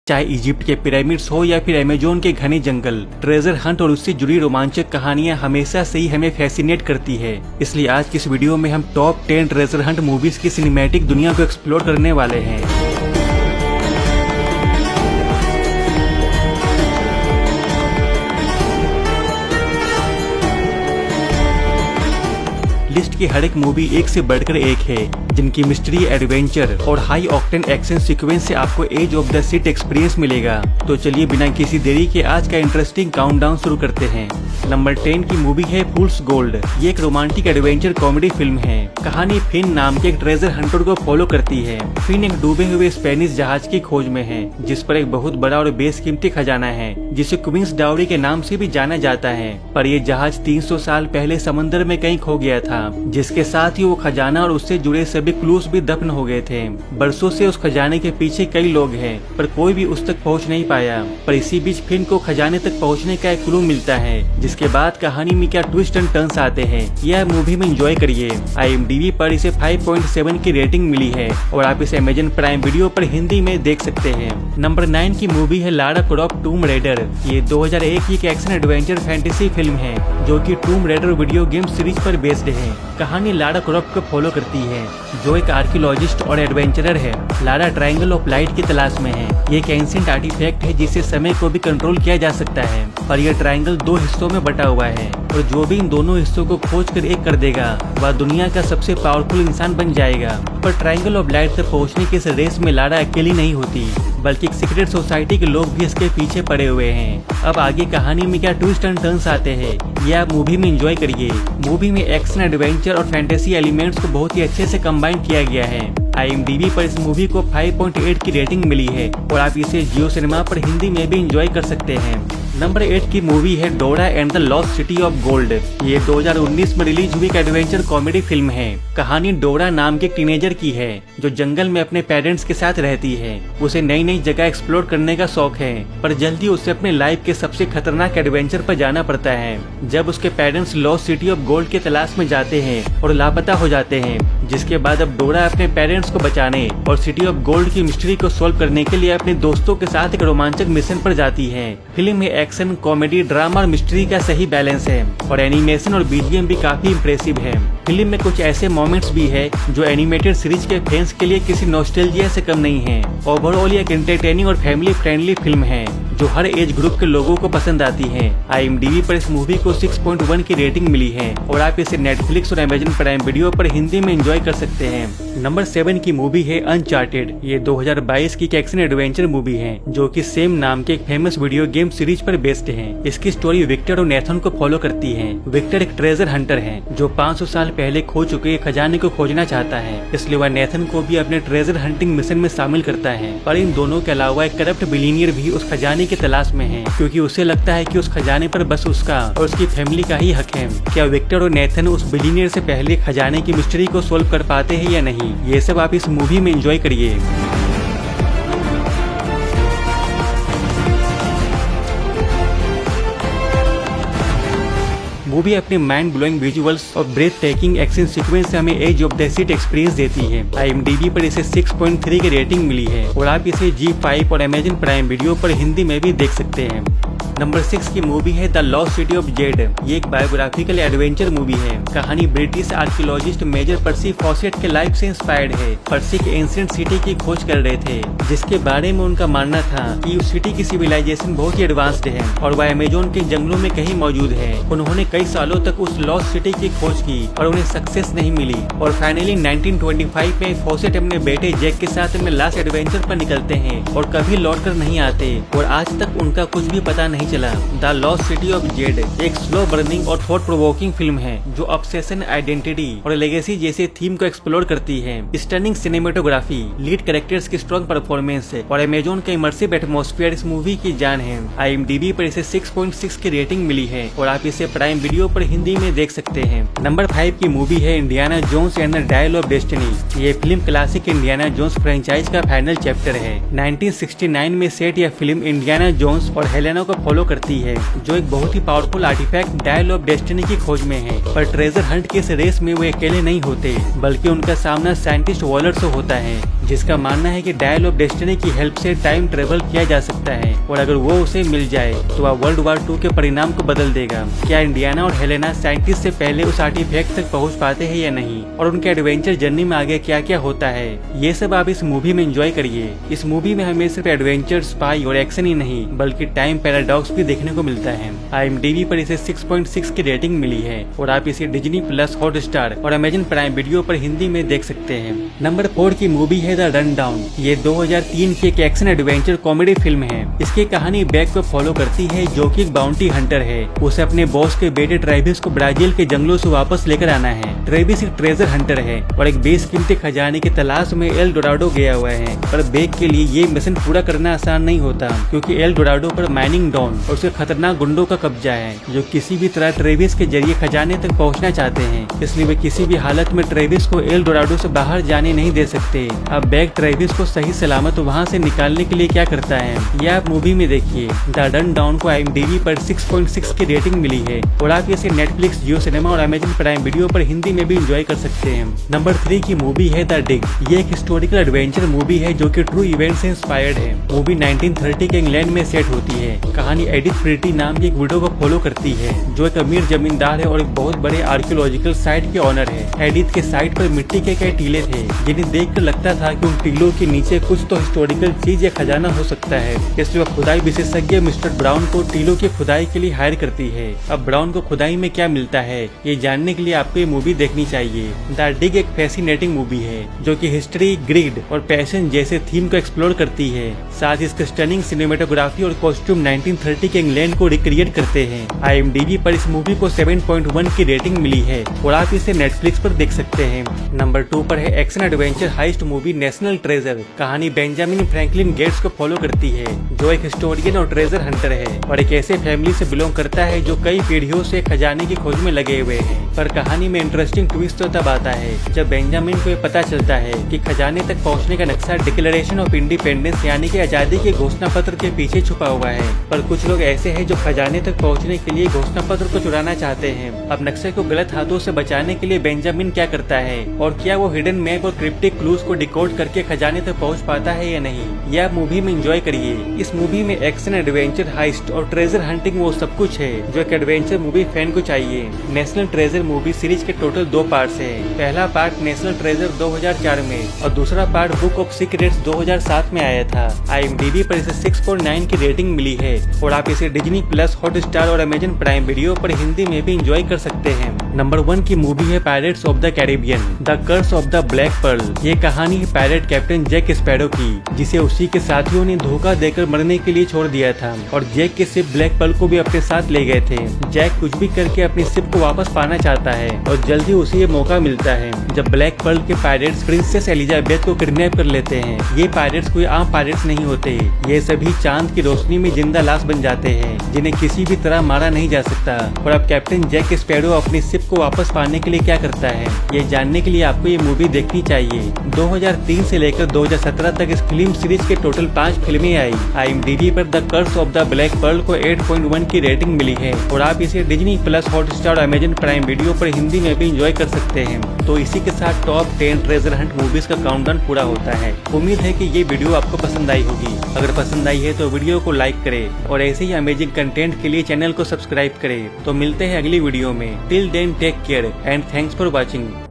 चाहे इजिप्ट के पिरामिड्स हो या फिर अमेजोन के घने जंगल, ट्रेजर हंट और उससे जुड़ी रोमांचक कहानियां हमेशा से ही हमें फैसिनेट करती है। इसलिए आज की इस वीडियो में हम टॉप 10 ट्रेजर हंट मूवीज की सिनेमैटिक दुनिया को एक्सप्लोर करने वाले हैं। लिस्ट की हर एक मूवी एक से बढ़कर एक है, जिनकी मिस्ट्री, एडवेंचर और हाई ऑक्टेन एक्शन सीक्वेंस से आपको edge of the seat experience मिलेगा। तो चलिए बिना किसी देरी के आज का इंटरेस्टिंग काउंटडाउन शुरू करते हैं। नंबर 10 की मूवी है फूल्स गोल्ड। ये एक रोमांटिक एडवेंचर कॉमेडी फिल्म है। कहानी फिन नाम के एक ट्रेजर हंटर को फॉलो करती है। फिन एक डूबे हुए स्पेनिश जहाज की खोज में है, जिस पर एक बहुत बड़ा और बेशकीमती खजाना है, जिसे क्वींस डाउरी के नाम से भी जाना जाता है। पर यह जहाज 300 साल पहले समंदर में कहीं खो गया था, जिसके साथ ही वो खजाना और उससे जुड़े सभी क्लूज भी दफन हो गए थे। बरसों से उस खजाने के पीछे कई लोग हैं, पर कोई भी उस तक पहुंच नहीं पाया। पर इसी बीच फिन को खजाने तक पहुंचने का एक क्लू मिलता है, जिसके बाद कहानी में क्या ट्विस्ट एंड टर्न्स आते हैं, यह मूवी में एंजॉय करिए। IMDb पर इसे 5.7 की रेटिंग मिली है और आप इसे अमेजन प्राइम वीडियो पर हिंदी में देख सकते हैं। नंबर 9 की मूवी है लारा क्रॉफ्ट टूम रेडर। ये 2001 की एक एक्शन एडवेंचर फैंटेसी फिल्म है, जो कि टूम रेडर वीडियो गेम सीरीज पर बेस्ड है। कहानी लारा क्रॉफ्ट को फॉलो करती है, जो एक आर्कियोलॉजिस्ट और एडवेंचरर है। लारा ट्रायंगल ऑफ लाइट की तलाश में है। ये एक एंशिएंट आर्टिफैक्ट है, जिससे समय को भी कंट्रोल किया जा सकता है। और यह ट्रायंगल 2 हिस्सों में बटा हुआ है, और जो भी इन दोनों हिस्सों को खोज कर एक कर देगा, वह दुनिया का सबसे पावरफुल इंसान बन जाएगा। पर ट्रायंगल ऑफ लाइट तक पहुँचने की इस रेस में लारा अकेली नहीं होती, बल्कि एक सीक्रेट सोसाइटी के लोग भी इसके पीछे पड़े हुए हैं। अब आगे कहानी में क्या ट्विस्ट एंड टर्न्स आते हैं, ये आप मूवी में एंजॉय करिए। मूवी में एक्शन, एडवेंचर और फैंटेसी एलिमेंट्स को बहुत ही अच्छे से कंबाइन किया गया है। IMDb पर इस मूवी को 5.8 की रेटिंग मिली है और आप इसे जियो सिनेमा पर हिंदी में भी एंजॉय कर सकते हैं। नंबर 8 की मूवी है डोरा and the lost city of gold. ये 2019 में रिलीज हुई एक एडवेंचर कॉमेडी फिल्म है। कहानी डोरा नाम के एक टीनेजर की है, जो जंगल में अपने पेरेंट्स के साथ रहती है। उसे नई नई जगह एक्सप्लोर करने का शौक है, पर जल्दी उसे अपने लाइफ के सबसे खतरनाक एडवेंचर पर जाना पड़ता है, जब उसके parents lost city of gold के तलाश में जाते हैं और लापता हो जाते हैं। जिसके बाद अब डोरा अपने पेरेंट्स को बचाने और सिटी ऑफ गोल्ड की मिस्ट्री को सॉल्व करने के लिए अपने दोस्तों के साथ एक रोमांचक मिशन पर जाती है। फिल्म में एक्शन, कॉमेडी, ड्रामा और मिस्ट्री का सही बैलेंस है, और एनिमेशन और BGM भी काफी इम्प्रेसिव है। फिल्म में कुछ ऐसे मोमेंट्स भी है जो एनिमेटेड सीरीज के फैंस के लिए किसी नॉस्टैल्जिया से कम नहीं है। ओवरऑल एक एंटरटेनिंग और फैमिली फ्रेंडली फिल्म है, जो हर एज ग्रुप के लोगों को पसंद आती है। IMDb पर इस मूवी को 6.1 की रेटिंग मिली है और आप इसे नेटफ्लिक्स और अमेजन प्राइम वीडियो पर हिंदी में एंजॉय कर सकते हैं। नंबर 7 की मूवी है अनचार्टेड। ये 2022 की एक्शन एडवेंचर मूवी है, जो कि सेम नाम के एक फेमस वीडियो गेम सीरीज पर बेस्ड है। इसकी स्टोरी विक्टर और नेथन को फॉलो करती है। विक्टर एक ट्रेजर हंटर है, जो 500 साल पहले खो चुके खजाने को खोजना चाहता है, इसलिए वह नेथन को भी अपने ट्रेजर हंटिंग मिशन में शामिल करता है। पर इन दोनों के अलावा एक करप्ट बिलियनियर भी उस खजाने की तलाश में है, क्योंकि उसे लगता है कि उस खजाने पर बस उसका और उसकी फैमिली का ही हक है। क्या विक्टर और नेथन उस बिलियनियर से पहले खजाने की मिस्ट्री को सोल्व कर पाते हैं या नहीं, ये सब आप इस मूवी में एंजॉय करिए। मूवी अपने माइंड ब्लोइंग विजुअल्स और ब्रेथ टेकिंग एक्शन सीक्वेंस से हमें edge of the seat experience देती है। IMDb पर इसे 6.3 की रेटिंग मिली है और आप इसे G5 और अमेजन प्राइम वीडियो पर हिंदी में भी देख सकते हैं। नंबर 6 की मूवी है the lost city of Z. ये एक बायोग्राफिकल एडवेंचर मूवी है। कहानी ब्रिटिश आर्कियोलॉजिस्ट मेजर पर्सी फॉसेट के लाइफ से इंस्पायर्ड है। पर्सी के एंशिएंट सिटी की खोज कर रहे थे, जिसके बारे में उनका मानना था कि उस सिटी की सिविलाइजेशन बहुत ही एडवांस्ड है और वह अमेजोन के जंगलों में कहीं मौजूद है। उन्होंने कई सालों तक उस लॉस्ट सिटी की खोज की और उन्हें सक्सेस नहीं मिली, और फाइनली 1925 में फॉसेट अपने बेटे जैक के साथ अपने लास्ट एडवेंचर पर निकलते हैं और कभी लौट कर नहीं आते, और आज तक उनका कुछ भी पता नहीं चला। The lost city of Z एक स्लो बर्निंग और थॉट प्रोवोकिंग फिल्म है, जो ऑब्सेशन, आइडेंटिटी और लेगेसी जैसे थीम को एक्सप्लोर करती है। स्टनिंग सिनेमेटोग्राफी, लीड कैरेक्टर्स की स्ट्रॉन्ग परफॉर्मेंस और अमेजोन का इमर्सिव एटमॉस्फेयर इस मूवी की जान है। IMDb पर इसे 6.6 की रेटिंग मिली है और आप इसे प्राइम वीडियो पर हिंदी में देख सकते हैं। नंबर 5 की मूवी है Indiana Jones and the dial of destiny. ये फिल्म क्लासिक इंडियाना जोन्स फ्रेंचाइज का फाइनल चैप्टर है। 1969 में सेट यह फिल्म इंडियाना जोन्स और हेलेना को फॉलो करती है, जो एक बहुत ही powerful artifact dial of destiny की खोज में है। पर ट्रेजर हंट के इस रेस में वे अकेले नहीं होते, बल्कि उनका सामना साइंटिस्ट वॉलर से होता है, जिसका मानना है कि डायल ऑफ डेस्टिनी की हेल्प से टाइम ट्रेवल किया जा सकता है और अगर वो उसे मिल जाए तो वह वर्ल्ड वार 2 के परिणाम को बदल देगा। क्या इंडियाना और हेलेना साइंटिस्ट से पहले उस आर्टिफैक्ट तक पहुंच पाते हैं या नहीं, और उनके एडवेंचर जर्नी में आगे क्या क्या होता है, ये सब आप इस मूवी में एंजॉय करिए। इस मूवी में हमें सिर्फ एडवेंचर, स्पाई और एक्शन ही नहीं बल्कि टाइम पैराडॉक्स भी देखने को मिलता है। IMDb पर इसे 6.6 की रेटिंग मिली है और आप इसे डिज्नी प्लस, हॉटस्टार और अमेजन प्राइम वीडियो पर हिंदी में देख सकते हैं। नंबर 4 की मूवी है द रन डाउन। ये 2003 की एक एक्शन एडवेंचर कॉमेडी फिल्म है। इसकी कहानी बैक को फॉलो करती है, जो कि एक बाउंटी हंटर है। उसे अपने बॉस के बेटे ट्रेविस को ब्राजील के जंगलों से वापस लेकर आना है। ट्रेविस एक ट्रेजर हंटर है और एक बेशकीमती खजाने की तलाश में एल डोराडो गया हुआ है, पर बैक के लिए ये मिशन पूरा करना आसान नहीं होता, क्योंकि एल डोराडो पर माइनिंग डॉन और उसके खतरनाक गुंडों का कब्जा है, जो किसी भी तरह ट्रेविस के जरिए खजाने तक पहुंचना चाहते हैं। इसलिए वे किसी भी हालत में ट्रेविस को एल डोराडो से बाहर जाने नहीं दे सकते। अब बैक ट्रेविस को सही सलामत वहां से निकालने के लिए क्या करता है, यह आप मूवी में देखिए। द रन डाउन को IMDb पर 6.6 की रेटिंग मिली है और आप इसे नेटफ्लिक्स, जियो सिनेमा और अमेजन प्राइम वीडियो पर हिंदी में भी एंजॉय कर सकते हैं। नंबर 3 की मूवी है द डिग। ये एक हिस्टोरिकल एडवेंचर मूवी है जो कि ट्रू इवेंट से इंस्पायर्ड है। मूवी 1930 के इंग्लैंड में सेट होती है। कहानी एडिथ प्रीटी नाम की एक विडो को फॉलो करती है, जो एक अमीर जमींदार है और एक बहुत बड़े आर्कियोलॉजिकल साइट के ऑनर है। एडिथ के साइट पर मिट्टी के कई टीले थे, जिन्हें देखकर लगता था कि उन टीलों के नीचे कुछ तो हिस्टोरिकल चीज या खजाना हो सकता है। इसलिए वह खुदाई विशेषज्ञ मिस्टर ब्राउन को टीलों की खुदाई के लिए हायर करती है। अब ब्राउन को खुदाई में क्या मिलता है, ये जानने के लिए आपको ये मूवी देखनी चाहिए। द डिग एक फैसिनेटिंग मूवी है जो कि हिस्ट्री, ग्रिड और पैशन जैसे थीम को एक्सप्लोर करती है। साथ ही इसके स्टनिंग सिनेमेटोग्राफी और कॉस्ट्यूम 1930 के इंग्लैंड को रिक्रिएट करते हैं। IMDb पर इस मूवी को 7.1 की रेटिंग मिली है और आप इसे नेटफ्लिक्स पर देख सकते हैं। नंबर 2 पर है action adventure heist movie National Treasure. कहानी बेंजामिन फ्रैंकलिन गेट्स को फॉलो करती है, जो एक हिस्टोरियन और ट्रेजर हंटर है और एक ऐसे फैमिली से बिलोंग करता है जो कई पीढ़ियों से खजाने की खोज में लगे हुए हैं। पर कहानी में इंटरेस्टिंग ट्विस्ट तो तब आता है जब बेंजामिन को ये पता चलता है कि खजाने तक पहुंचने का नक्शा डिक्लेरेशन ऑफ इंडिपेंडेंस यानी कि आजादी के घोषणा पत्र के पीछे छुपा हुआ है। पर कुछ लोग ऐसे हैं जो खजाने तक पहुंचने के लिए घोषणा पत्र को चुराना चाहते हैं। अब नक्शे को गलत हाथों से बचाने के लिए बेंजामिन क्या करता है और क्या वो हिडन मैप और क्रिप्टिक क्लूज को डिकोड करके खजाने तक पहुंच पाता है या नहीं, यह आप मूवी में एंजॉय करिए। इस मूवी में एक्शन, एडवेंचर, हाइस्ट और ट्रेजर हंटिंग वो सब कुछ है जो एक एडवेंचर मूवी फैन को चाहिए। नेशनल ट्रेजर मूवी सीरीज के टोटल 2 पार्ट्स है। पहला पार्ट नेशनल ट्रेजर 2004 में और दूसरा पार्ट बुक ऑफ सीक्रेट्स 2007 में आया था। IMDb पर इसे 6.9 की रेटिंग मिली है और आप इसे डिज्नी प्लस, हॉटस्टार और अमेजन प्राइम वीडियो पर हिंदी में भी एंजॉय कर सकते हैं। नंबर 1 की मूवी है Pirates of the Caribbean the Curse of the Black Pearl. ये कहानी है पायरेट कैप्टन जैक स्पैरो की, जिसे उसी के साथियों ने धोखा देकर मरने के लिए छोड़ दिया था और जैक के शिप ब्लैक पर्ल को भी अपने साथ ले गए थे। जैक कुछ भी करके अपनी शिप को वापस पाना चाहता है और जल्द ही उसे ये मौका मिलता है जब ब्लैक पर्ल के पायरेट्स प्रिंसेस एलिजाबेथ को किडनैप कर लेते हैं। ये पायरेट्स कोई आम पायरेट्स नहीं होते, ये सभी चांद की रोशनी में जिंदा लाश बन जाते हैं, जिन्हें किसी भी तरह मारा नहीं जा सकता। और अब कैप्टन जैक स्पैरो अपनी शिप को वापस पाने के लिए क्या करता है, ये जानने के लिए आपको ये मूवी देखनी चाहिए। 2003 से लेकर 2017 तक इस फिल्म सीरीज के टोटल 5 फिल्में आई। IMDb पर the Curse of the Black Pearl को 8.1 की रेटिंग मिली है और आप इसे डिज्नी प्लस, हॉटस्टार और अमेजन प्राइम वीडियो पर हिंदी में भी एंजॉय कर सकते हैं। तो इसी के साथ टॉप 10 ट्रेजर हंट मूवीज का काउंटडाउन पूरा होता है। उम्मीद है कि ये वीडियो आपको पसंद आई होगी। अगर पसंद आई है तो वीडियो को लाइक करें और ऐसे ही अमेजिंग कंटेंट के लिए चैनल को सब्सक्राइब करें। तो मिलते हैं अगली वीडियो में। Till then take care and thanks for watching.